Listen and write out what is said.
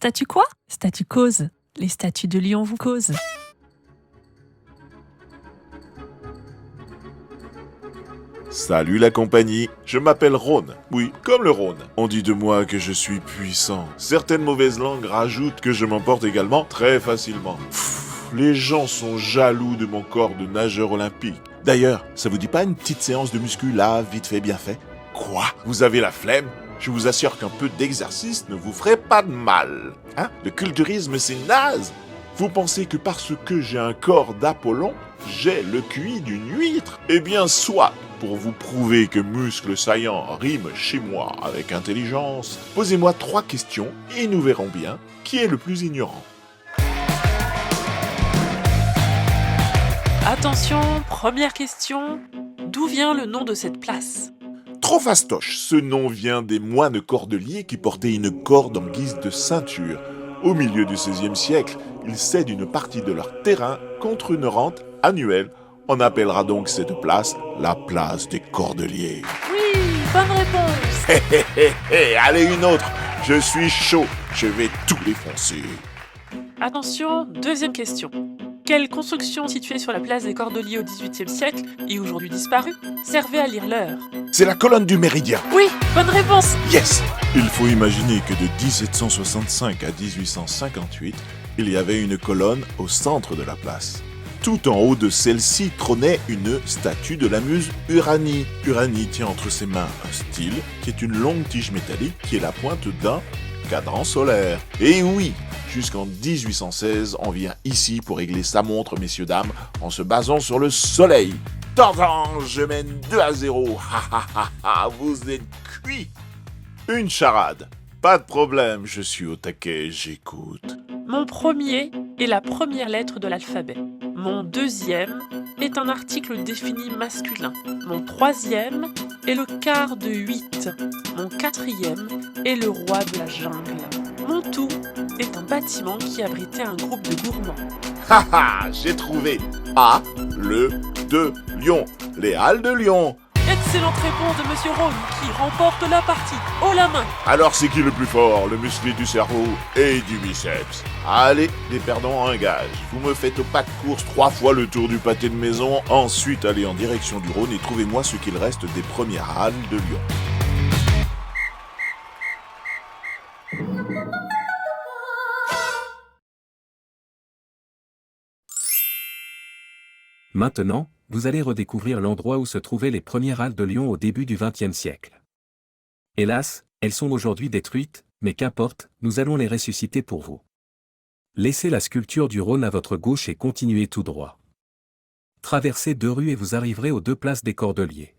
Statue quoi? Statue cause. Les statues de Lyon vous causent. Salut la compagnie, je m'appelle Rhône. Oui, comme le Rhône. On dit de moi que je suis puissant. Certaines mauvaises langues rajoutent que je m'emporte également très facilement. Les gens sont jaloux de mon corps de nageur olympique. D'ailleurs, ça vous dit pas une petite séance de muscu là, vite fait, bien fait? Quoi? Vous avez la flemme? Je vous assure qu'un peu d'exercice ne vous ferait pas de mal. Hein? Le culturisme, c'est naze. Vous pensez que parce que j'ai un corps d'Apollon, j'ai le QI d'une huître? Eh bien, soit. Pour vous prouver que muscle saillant rime chez moi avec intelligence, posez-moi 3 questions et nous verrons bien qui est le plus ignorant. Attention, première question. D'où vient le nom de cette place? Trop fastoche, ce nom vient des moines cordeliers qui portaient une corde en guise de ceinture. Au milieu du XVIe siècle, ils cèdent une partie de leur terrain contre une rente annuelle. On appellera donc cette place la place des Cordeliers. Oui, bonne réponse. Allez, une autre. Je suis chaud. Je vais tout défoncer. Attention, deuxième question. Quelle construction située sur la place des Cordeliers au XVIIIe siècle et aujourd'hui disparue servait à lire l'heure? C'est la colonne du Méridien. Oui, bonne réponse. Yes. Il faut imaginer que de 1765 à 1858, il y avait une colonne au centre de la place. Tout en haut de celle-ci trônait une statue de la muse Uranie. Uranie tient entre ses mains un style qui est une longue tige métallique qui est la pointe d'un cadran solaire. Et oui, jusqu'en 1816, on vient ici pour régler sa montre, messieurs, dames, en se basant sur le soleil. Tendance, je mène 2-0. Vous êtes cuits. Une charade. Pas de problème, je suis au taquet, j'écoute. Mon premier est la première lettre de l'alphabet. Mon deuxième est un article défini masculin. Mon troisième est le quart de 8. Mon quatrième est le roi de la jungle. Mon tout est un bâtiment qui abritait un groupe de gourmands. J'ai trouvé. A, le, de Lyon. Les Halles de Lyon. Excellente réponse de Monsieur Rhône qui remporte la partie haut la main. Alors c'est qui le plus fort, le musclé du cerveau et du biceps? Allez, les perdants ont un gage. Vous me faites au pas de course 3 fois le tour du pâté de maison, ensuite allez en direction du Rhône et trouvez-moi ce qu'il reste des premières Halles de Lyon. Maintenant, vous allez redécouvrir l'endroit où se trouvaient les premières halles de Lyon au début du XXe siècle. Hélas, elles sont aujourd'hui détruites, mais qu'importe, nous allons les ressusciter pour vous. Laissez la sculpture du Rhône à votre gauche et continuez tout droit. Traversez 2 rues et vous arriverez aux 2 places des Cordeliers.